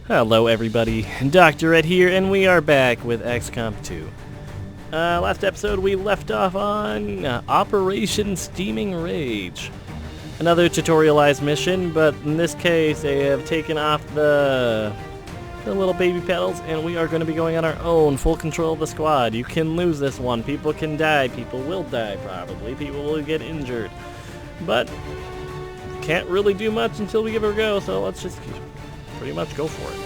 Hello everybody, Dr. Ette here, and we are back with XCOM 2. Last episode we left off on Operation Steaming Rage. Another tutorialized mission, but in this case they have taken off the little baby pedals, and we are going to be going on our own, full control of the squad. You can lose this one, people can die, people will die probably, people will get injured. But can't really do much until we give it a go, so let's just pretty much go for it.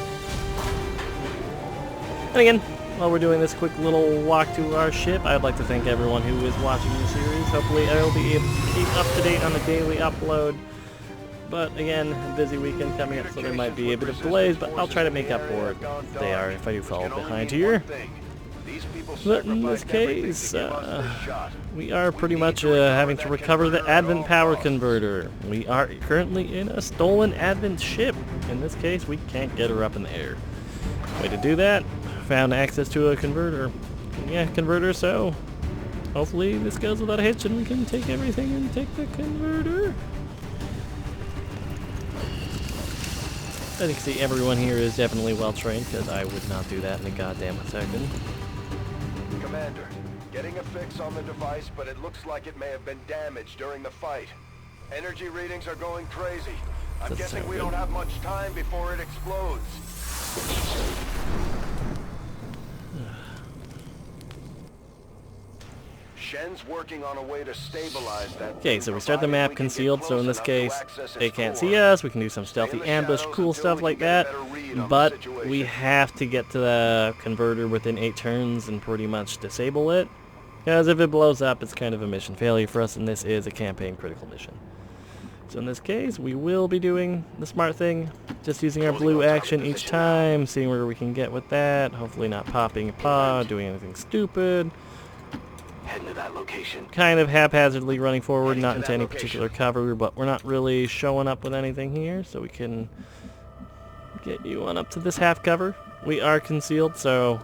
And again, while we're doing this quick little walk to our ship, I'd like to thank everyone who is watching the series. Hopefully I will be able to keep up to date on the daily upload. But again, a busy weekend coming up, so there might be a bit of delays, but I'll try to make up for it if I do fall behind here. But in this case, we are pretty much having to recover the Advent power converter. We are currently in a stolen Advent ship. In this case, we can't get her up in the air. Way to do that, found access to a converter. Converter, so hopefully this goes without a hitch and we can take everything and take the converter. I think see everyone here is definitely well trained, because I would not do that in a goddamn second. Commander, getting a fix on the device, but it looks like it may have been damaged during the fight. Energy readings are going crazy. I'm guessing we don't have much time before it explodes. Shen's working on a way to stabilize that. Okay, so we start the map concealed, so in this case, they can't see us, we can do some stealthy ambush, cool stuff like that, but we have to get to the converter within 8 turns and pretty much disable it, because if it blows up, it's kind of a mission failure for us, and this is a campaign critical mission. So in this case, we will be doing the smart thing, just using our blue action each time, seeing where we can get with that, hopefully not popping a pod, doing anything stupid. Heading to that location. Kind of haphazardly running forward, not into any particular cover, but we're not really showing up with anything here, so we can get you on up to this half cover. We are concealed, so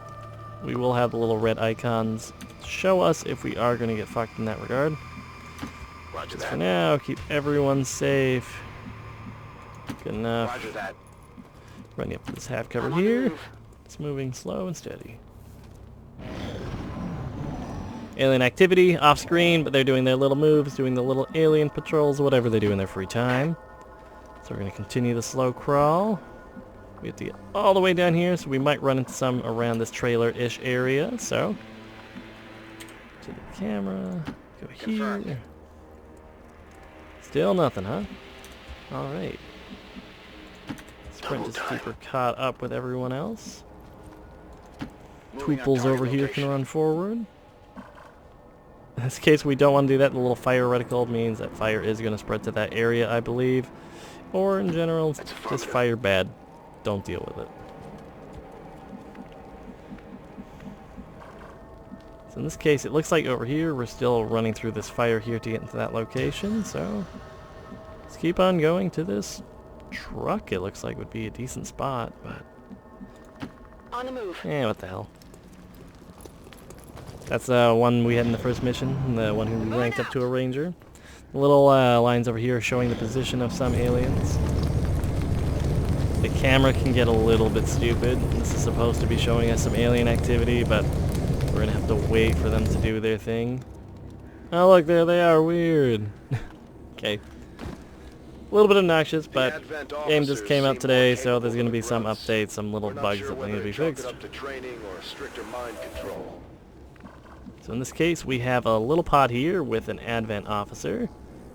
we will have the little red icons show us if we are going to get fucked in that regard. Roger that. For now, keep everyone safe. Good enough. Roger that. Running up to this half cover here. It's moving slow and steady. Alien activity off screen, but they're doing their little moves, doing the little alien patrols, whatever they do in their free time. So we're going to continue the slow crawl. We have to get all the way down here, so we might run into some around this trailer-ish area. So, to the camera, go here. Still nothing, huh? Alright. Sprint just keep her caught up with everyone else. Tooples over here can run forward. In this case, we don't want to do that. The little fire reticle means that fire is going to spread to that area, I believe. Or in general, it's just fire bad. Don't deal with it. So in this case, it looks like over here, we're still running through this fire here to get into that location. So let's keep on going to this truck. It looks like would be a decent spot, but on the move. Yeah, what the hell. That's the one we had in the first mission, the one who ranked up to a ranger. The little lines over here are showing the position of some aliens. The camera can get a little bit stupid. This is supposed to be showing us some alien activity, but we're going to have to wait for them to do their thing. Oh look, there they are, weird. Okay. A little bit obnoxious, but game just came out today, so there's going to be some updates, some little bugs that need to be fixed. So in this case, we have a little pod here with an Advent officer,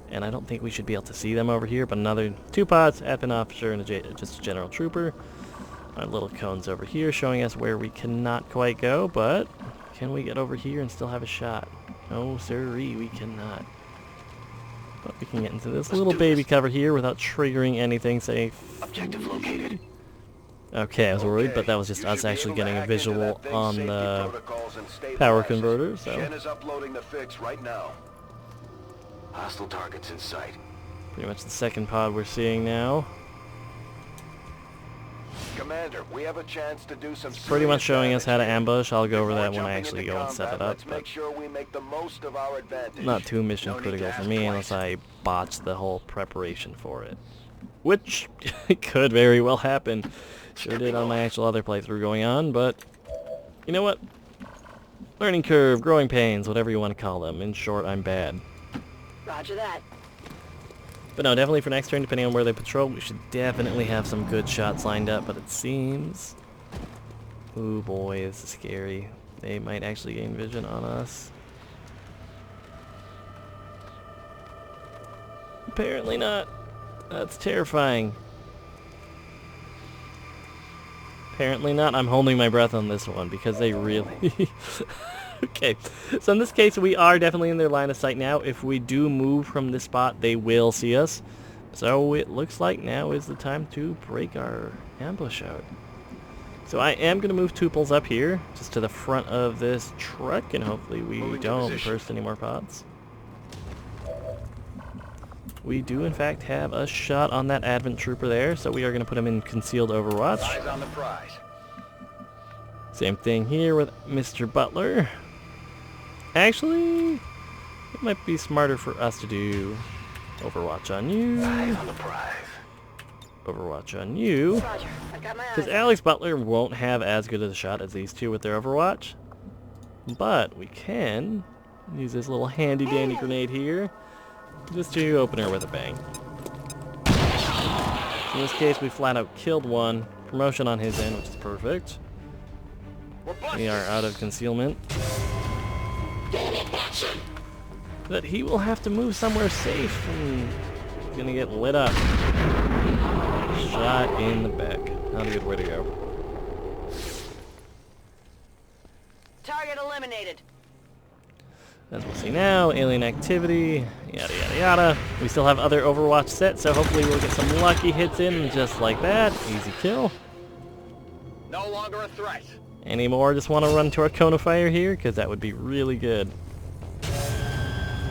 and I don't think we should be able to see them over here, but another 2 pods, Advent officer and just a general trooper. Our little cones over here showing us where we cannot quite go, but can we get over here and still have a shot? No sirree, we cannot. But we can get into this little baby cover here without triggering anything safe. Objective located. Okay, I was worried, but that was just us actually getting a visual on the power converter, so. Shen is uploading the fix right now. Hostile targets in sight. Pretty much the second pod we're seeing now. Commander, we have a chance to do some Pretty much showing us how to here. ambush. I'll go over Before that when I jumping actually into go and set it combat, up. let's But make sure we make the most of our advantage. not too mission No need critical to for ask me twice. unless I botch the whole preparation for it. which could very well happen. Sure did on my actual other playthrough going on, but you know what? Learning curve, growing pains, whatever you want to call them. In short, I'm bad. Roger that. But no, definitely for next turn, depending on where they patrol, we should definitely have some good shots lined up, but it seems... Ooh boy, this is scary. They might actually gain vision on us. Apparently not. That's terrifying. Apparently not. I'm holding my breath on this one because they really... Okay, so in this case we are definitely in their line of sight now. If we do move from this spot, they will see us. So it looks like now is the time to break our ambush out. So I am going to move Tuples up here, just to the front of this truck, and hopefully we don't burst any more pods. We do in fact have a shot on that Advent Trooper there, so we are going to put him in concealed overwatch. Eyes on the prize. Same thing here with Mr. Butler. Actually, it might be smarter for us to do overwatch on you. Eyes on the prize. Overwatch on you. Roger. I've got my eyes. Because Alex Butler won't have as good of a shot as these two with their overwatch. But we can use this little handy dandy grenade here just to open her with a bang. In this case, we flat out killed one. Promotion on his end, which is perfect. We are out of concealment. But he will have to move somewhere safe, and he's gonna get lit up. Shot in the back. Not a good way to go. Target eliminated. As we'll see now, alien activity, yada yada yada. We still have other Overwatch set, so hopefully we'll get some lucky hits in just like that. Easy kill. No longer a threat. Any more just want to run to our cone of fire here? Because that would be really good.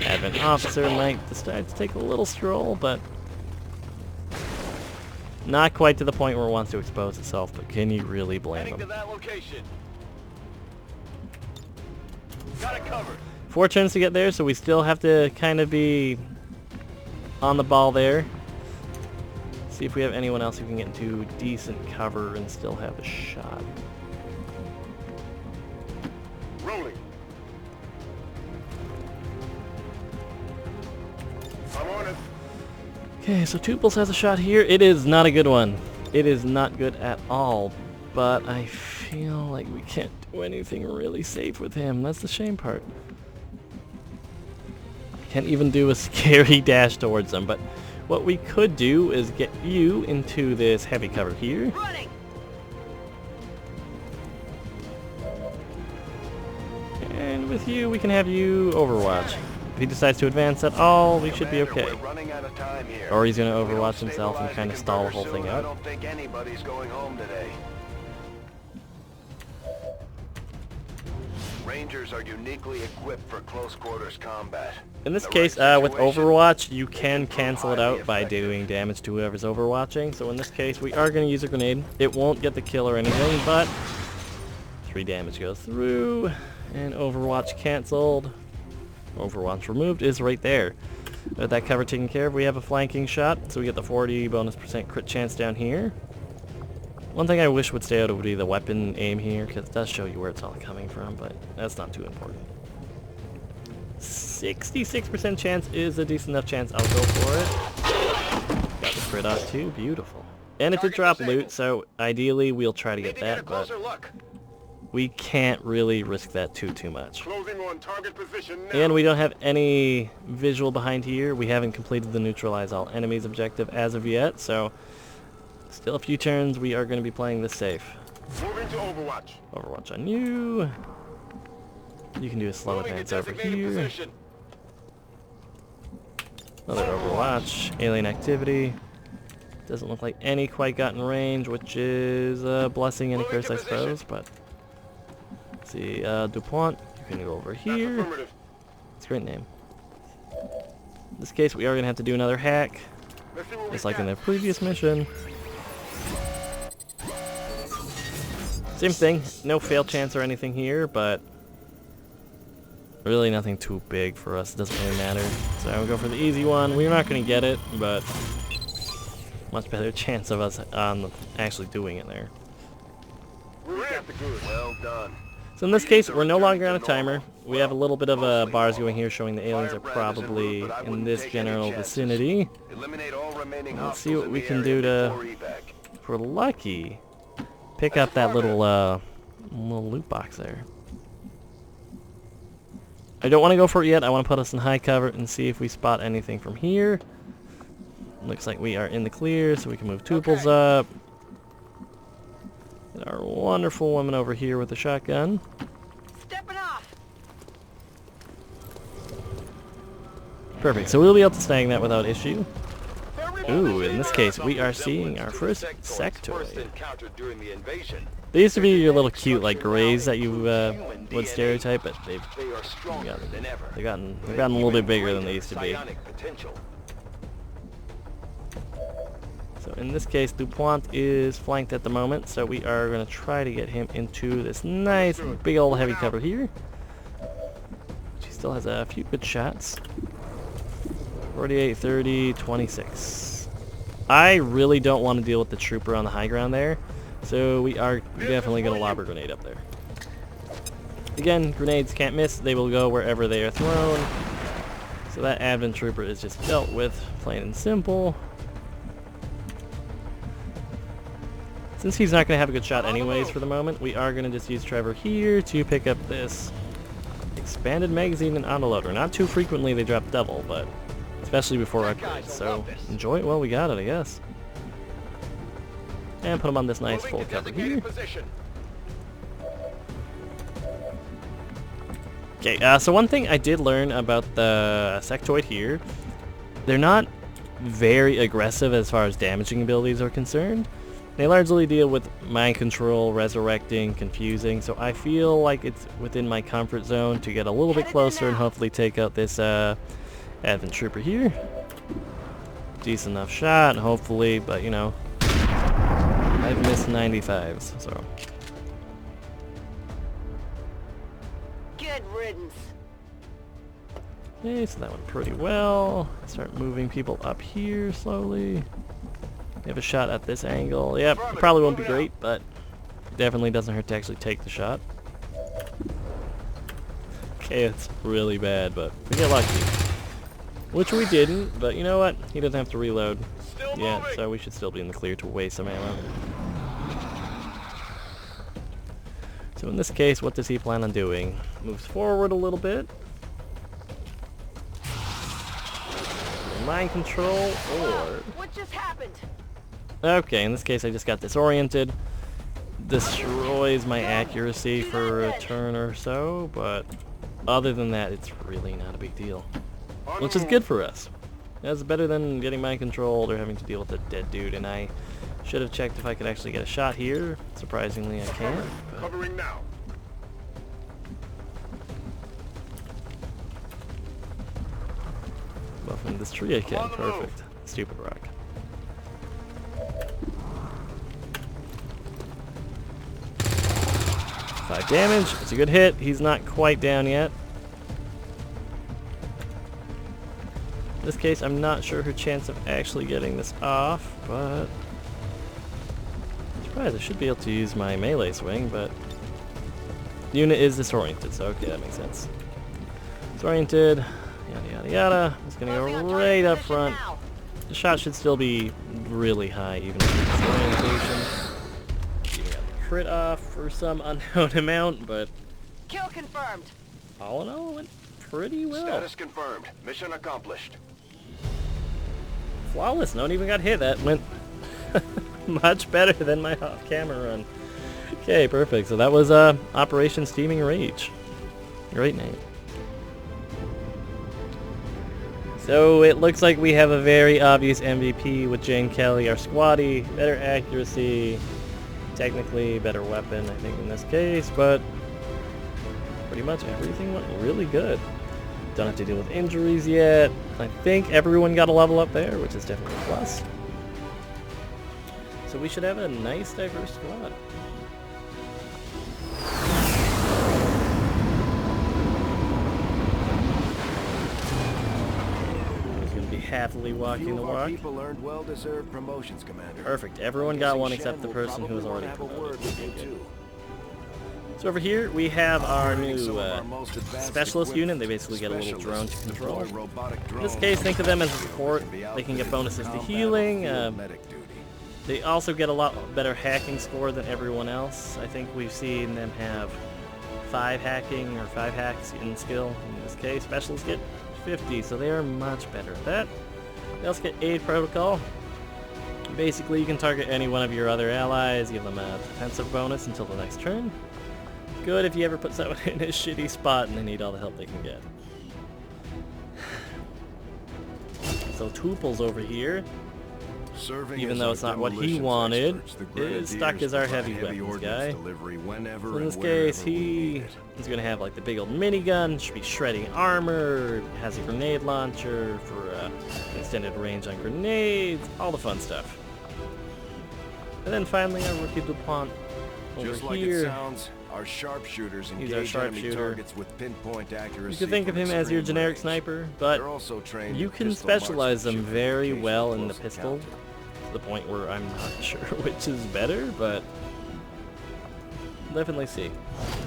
Advent Officer might decide to take a little stroll, but not quite to the point where it wants to expose itself, but can you really blame Heading to him? that location. Got it covered. 4 turns to get there, so we still have to kind of be on the ball there. See if we have anyone else who can get into decent cover and still have a shot. Rolling. I'm on it. Okay, so Tuples has a shot here. It is not a good one. It is not good at all, but I feel like we can't do anything really safe with him. That's the shame part. Can't even do a scary dash towards them, but what we could do is get you into this heavy cover here. Running. And with you, we can have you overwatch. If he decides to advance at all, we should be okay. We're running out of time here. Or he's going to If we don't overwatch himself and stabilize kind of stall the whole converter thing soon, I out. don't think anybody's going home today. Rangers are uniquely equipped for close quarters combat. In this The case, right with situation, Overwatch, you they can prove cancel it highly out by effective. doing damage to whoever's overwatching. So in this case, we are going to use a grenade. It won't get the kill or anything, but 3 damage goes through, and Overwatch canceled. Overwatch removed is right there. With that cover taken care of, we have a flanking shot, so we get the 40 bonus % crit chance down here. One thing I wish would stay out would be the weapon aim here, because it does show you where it's all coming from, but that's not too important. 66% chance is a decent enough chance. I'll go for it. Got the crit off too. Beautiful. And it did drop loot, so ideally we'll try to get Need to get a that, but closer look. we can't really risk that too much. Closing on target position now. And we don't have any visual behind here. We haven't completed the neutralize all enemies objective as of yet, so still a few turns. We are going to be playing this safe. Moving to Overwatch. Overwatch on you. You can do a slow Moving to advance over designated here. position. Another Overwatch. Alien activity. Doesn't look like any quite got in range, which is a blessing and a Moving curse, to I position. suppose. But let's see, DuPont, you can go over That's here. affirmative. It's a great name. In this case, we are going to have to do another hack, Let's see what just we like in got. the previous mission. Same thing, no fail chance or anything here, but really nothing too big for us. It doesn't really matter. So we'll go for the easy one. We're not going to get it, but much better chance of us actually doing it there. Well done. So in this case, we're no longer on a timer. We have a little bit of bars going here showing the aliens are probably in this general vicinity. Let's see what we can do to, if we're lucky, pick up that little loot box there. I don't want to go for it yet. I want to put us in high cover and see if we spot anything from here. Looks like we are in the clear, so we can move tuples up. Get our wonderful woman over here with the shotgun. Stepping off. Perfect, so we'll be able to snag that without issue. Ooh, in this case, we are seeing our first sectoid. They used to be your little cute, like, grays that you would stereotype, but they've gotten a little bit bigger than they used to be. So in this case, DuPont is flanked at the moment, so we are going to try to get him into this nice, big old heavy cover here. He still has a few good shots. 48, 30, 26. I really don't want to deal with the trooper on the high ground there, so we are definitely going to lob a grenade up there. Again, grenades can't miss. They will go wherever they are thrown. So that advent trooper is just dealt with, plain and simple. Since he's not going to have a good shot anyways for the moment, we are going to just use Trevor here to pick up this expanded magazine and autoloader. Not too frequently they drop double, but especially before upgrades, so enjoy it while we got it, I guess. And put him on this nice full cover here. Okay, so one thing I did learn about the sectoid here, they're not very aggressive as far as damaging abilities are concerned. They largely deal with mind control, resurrecting, confusing, so I feel like it's within my comfort zone to get a little bit closer and hopefully take out this advent trooper here. Decent enough shot, hopefully, but you know, I've missed 95s, so. Good riddance. Okay, so that went pretty well. Start moving people up here slowly. We have a shot at this angle. Yep, it probably won't be great, but definitely doesn't hurt to actually take the shot. Okay, it's really bad, but we get lucky. Which we didn't, but you know what? He doesn't have to reload. Yeah, so we should still be in the clear to waste some ammo. So in this case, what does he plan on doing? Moves forward a little bit. Mind control, or... What just happened? Okay, in this case I just got disoriented. Destroys my accuracy for a turn or so, but other than that, it's really not a big deal. Which is good for us. That's better than getting mind controlled or having to deal with a dead dude, and I should have checked if I could actually get a shot here. Surprisingly, I can't. Covering now. Well, from this tree I can. Perfect. Stupid rock. Five damage. It's a good hit. He's not quite down yet. In this case, I'm not sure her chance of actually getting this off, but I'm surprised I should be able to use my melee swing, but the unit is disoriented, so okay, that makes sense. Disoriented, yada yada yada. It's gonna go right up front. The shot should still be really high, even with the disorientation. Even got the crit off for some unknown amount, but Kill confirmed. all in all, it went pretty well. Status confirmed. Mission accomplished. Flawless, no one even got hit. That went much better than my off-camera run. Okay, perfect. So that was Operation Steaming Rage. Great name. So it looks like we have a very obvious MVP with Jane Kelly, our squatty. Better accuracy, technically better weapon, I think, in this case, but pretty much everything went really good. Don't have to deal with injuries yet. I think everyone got a level up there, which is definitely a plus. So we should have a nice, diverse squad. It's going to be happily walking Few the of our walk. people earned well-deserved promotions, Commander. Perfect. Everyone I'm got guessing one Shen except the will person who was probably already wanna have a promoted. word with you, too. So over here we have our Operating new some of our most advanced specialist unit. They equipment, basically get a little drone to specialists control. deploy robotic In this drones case, think of them as on the support. battlefield They can get outfitted bonuses with to combat or healing. field medic duty. They also get a lot better hacking score than everyone else. I think we've seen them have 5 hacking or 5 hacks in skill. In this case, specialists get 50, so they are much better at that. They also get aid protocol. Basically, you can target any one of your other allies, give them a defensive bonus until the next turn. Good if you ever put someone in a shitty spot and they need all the help they can get. So Tuples over here, Serving even as though our it's not what he demolitions wanted, experts, the is Grenadiers stuck as our provide heavy weapons ordnance guy. delivery whenever So in and this case, wherever we need he it. is going to have like the big old minigun, should be shredding armor, has a grenade launcher for extended range on grenades, all the fun stuff. And then finally our rookie DuPont over Just like it here. sounds, our sharpshooters He's our engage enemy sharpshooter. targets with pinpoint accuracy. You could think of from him as your extreme generic range. sniper, but They're also trained you in can pistol specialize them marksmanship very and well in the close pistol, encounter. to the point where I'm not sure which is better, but definitely see.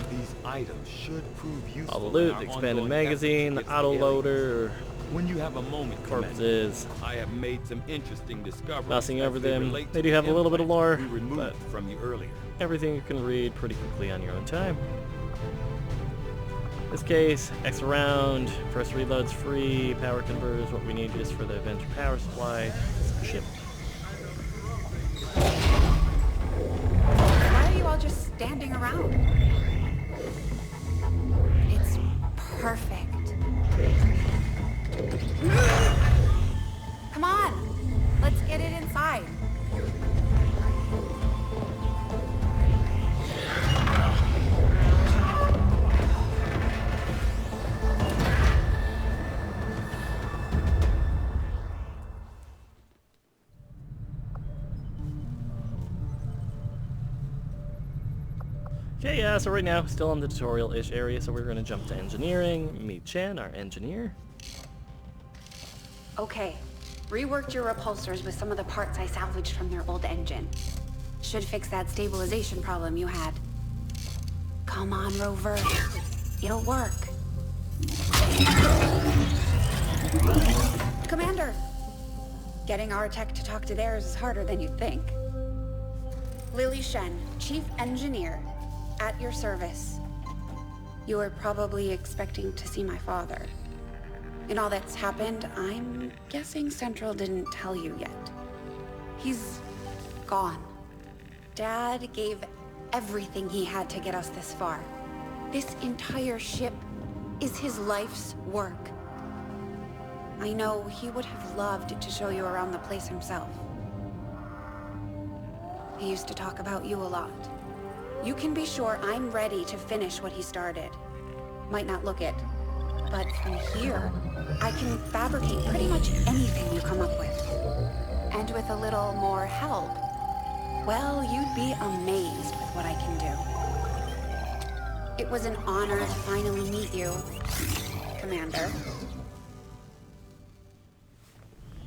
These items should prove useful. All the in loot, our the expanded ongoing magazine, the efforts against auto the aliens. loader, When you have a moment, Commander, corpses. I have made some interesting discoveries. Mousing as over they them. relate They to do have a the little bit of implants lore, we removed but from you earlier. everything you can read pretty quickly on your own time. In this case, X around, first reload's free, power converters, what we need just for the Avenger power supply, ship. Why are you all just standing around? It's perfect. Come on, let's get it inside. Okay, so right now, still in the tutorial-ish area, so we're going to jump to engineering, meet Chen, our engineer. Okay, reworked your repulsors with some of the parts I salvaged from their old engine. Should fix that stabilization problem you had. Come on, Rover. It'll work. Commander! Getting our tech to talk to theirs is harder than you'd think. Lily Shen, Chief Engineer, at your service. You were probably expecting to see my father. In all that's happened, I'm guessing Central didn't tell you yet. He's gone. Dad gave everything he had to get us this far. This entire ship is his life's work. I know he would have loved to show you around the place himself. He used to talk about you a lot. You can be sure I'm ready to finish what he started. Might not look it, but from here, I can fabricate pretty much anything you come up with. And with a little more help, well, you'd be amazed with what I can do. It was an honor to finally meet you, Commander.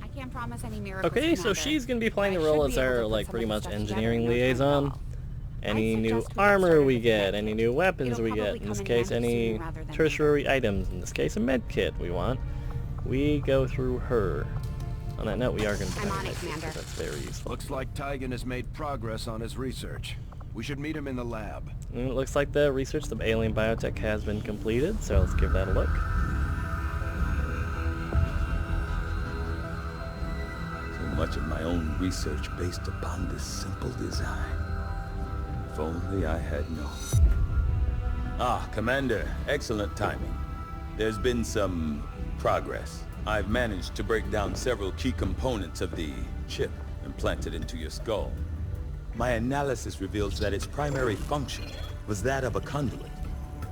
I can't promise any miracles, Okay, so Commander, she's going to be playing the but I role should as be able our, to put like, some pretty of the much stuff together engineering in no time at liaison. all. Any I'd new suggest we armor start we with get, med any kit. new weapons It'll we get, probably in come this in case handy any sooner rather than tertiary items, in this case a med kit we want, we go through her. On that note, we are going to I'm on it, Commander. That's very useful. Looks like Tygan has made progress on his research. We should meet him in the lab. And it looks like the research of alien biotech has been completed, so let's give that a look. So much of my own research based upon this simple design. If only I had known. Ah, Commander, excellent timing. There's been some progress. I've managed to break down several key components of the chip implanted into your skull. My analysis reveals that its primary function was that of a conduit,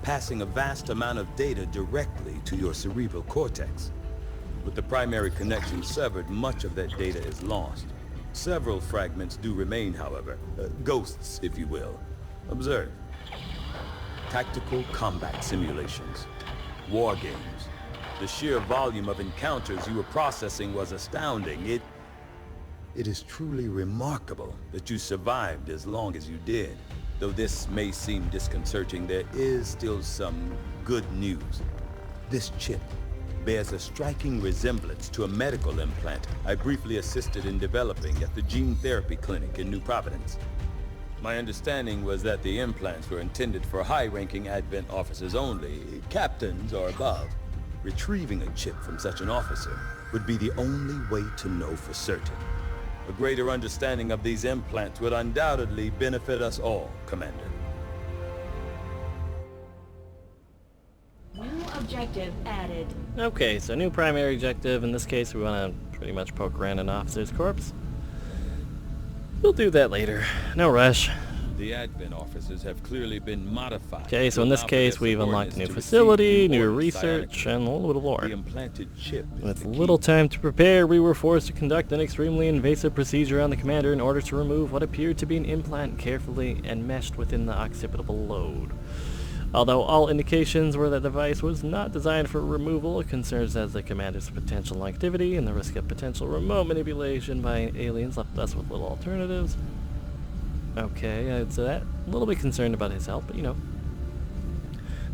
passing a vast amount of data directly to your cerebral cortex. With the primary connection severed, much of that data is lost. Several fragments do remain, however. Ghosts, if you will. Observe. Tactical combat simulations. War games. The sheer volume of encounters you were processing was astounding. It is truly remarkable that you survived as long as you did. Though this may seem disconcerting, there is still some good news. This chip bears a striking resemblance to a medical implant I briefly assisted in developing at the gene therapy clinic in New Providence. My understanding was that the implants were intended for high-ranking Advent officers only, captains or above. Retrieving a chip from such an officer would be the only way to know for certain. A greater understanding of these implants would undoubtedly benefit us all, Commander. New objective added. Okay, so new primary objective. In this case, we want to pretty much poke around an officer's corpse. We'll do that later. No rush. The Advent officers have clearly been modified. Okay, so in to this allow case, their we've unlocked a new subordinates to facility, receive new important research, psionic and a little bit of lore. The implanted chip is With the key. little time to prepare, we were forced to conduct an extremely invasive procedure on the commander in order to remove what appeared to be an implant carefully enmeshed within the occipital lobe. Although all indications were that the device was not designed for removal, concerns as the commander's potential activity and the risk of potential remote manipulation by aliens left us with little alternatives. Okay, I'd say that. A little bit concerned about his health, but you know.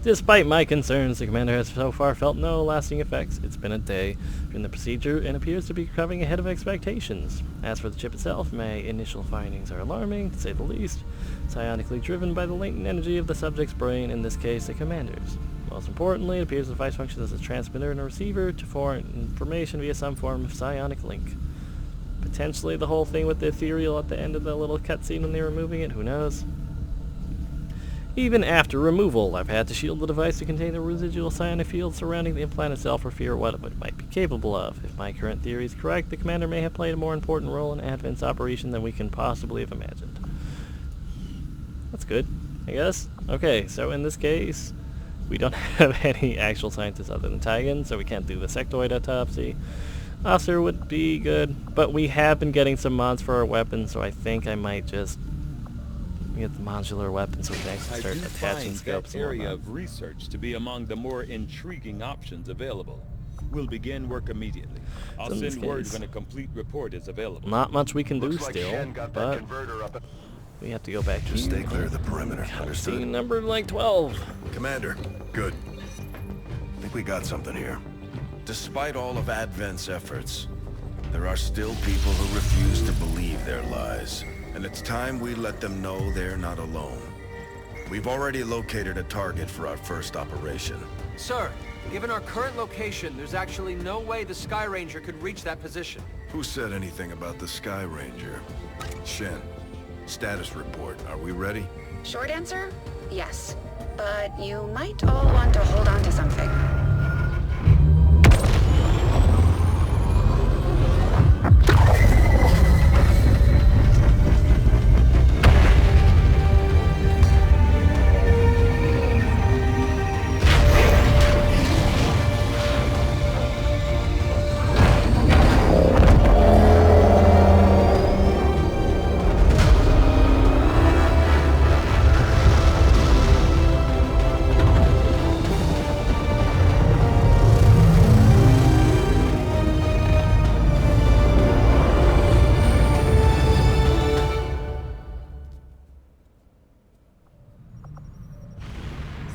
Despite my concerns, the commander has so far felt no lasting effects. It's been a day during the procedure and appears to be recovering ahead of expectations. As for the chip itself, my initial findings are alarming, to say the least. Psionically driven by the latent energy of the subject's brain, in this case the commander's. Most importantly, it appears the device functions as a transmitter and a receiver to foreign information via some form of psionic link. Potentially the whole thing with the ethereal at the end of the little cutscene when they were removing it, who knows? Even after removal, I've had to shield the device to contain the residual psionic field surrounding the implant itself for fear of what it might be capable of. If my current theory is correct, the commander may have played a more important role in Advent's operation than we can possibly have imagined. That's good, I guess. Okay, so in this case, we don't have any actual scientists other than Tigan, so we can't do the sectoid autopsy. Officer would be good, but we have been getting some mods for our weapons, so I think I might just get the modular weapons so we can actually I start do attaching find scopes that and area whatnot. of research to be among the more intriguing options available. We'll begin work immediately. I'll So in this send word case, when a complete report is available. Not much we can do Looks like still, Shen got that but converter up. we have to go back Just to stay clear of the perimeter. Understood? scene number like 12. Commander, good. I think we got something here. Despite all of Advent's efforts, there are still people who refuse to believe their lies. And it's time we let them know they're not alone. We've already located a target for our first operation. Sir, given our current location, there's actually no way the Sky Ranger could reach that position. Who said anything about the Sky Ranger? Shen, status report. Are we ready? Short answer? Yes. But you might all want to hold on to something.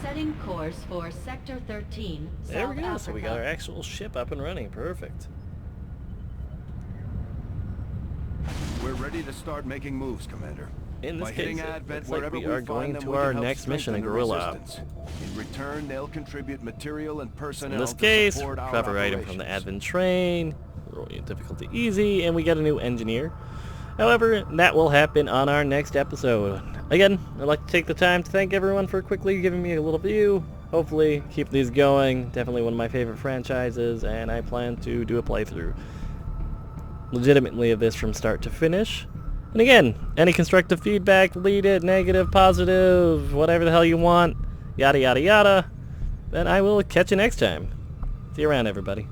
Setting course for Sector 13, There we South go, so we got our Africa. actual ship up and running. Perfect. We're ready to start making moves, Commander. In this By hitting case, it Advent looks like wherever we we are find going them, to we can our help next mission in strengthen the Gorilla. resistance. In return, they'll contribute material and personnel In this to case, support our recover item from the operations. Advent train, difficulty easy, and we get a new engineer. However, that will happen on our next episode. Again, I'd like to take the time to thank everyone for quickly giving me a little view. Hopefully, keep these going. Definitely one of my favorite franchises, and I plan to do a playthrough legitimately of this from start to finish. And again, any constructive feedback, lead it, negative, positive, whatever the hell you want, yada yada yada, then I will catch you next time. See you around, everybody.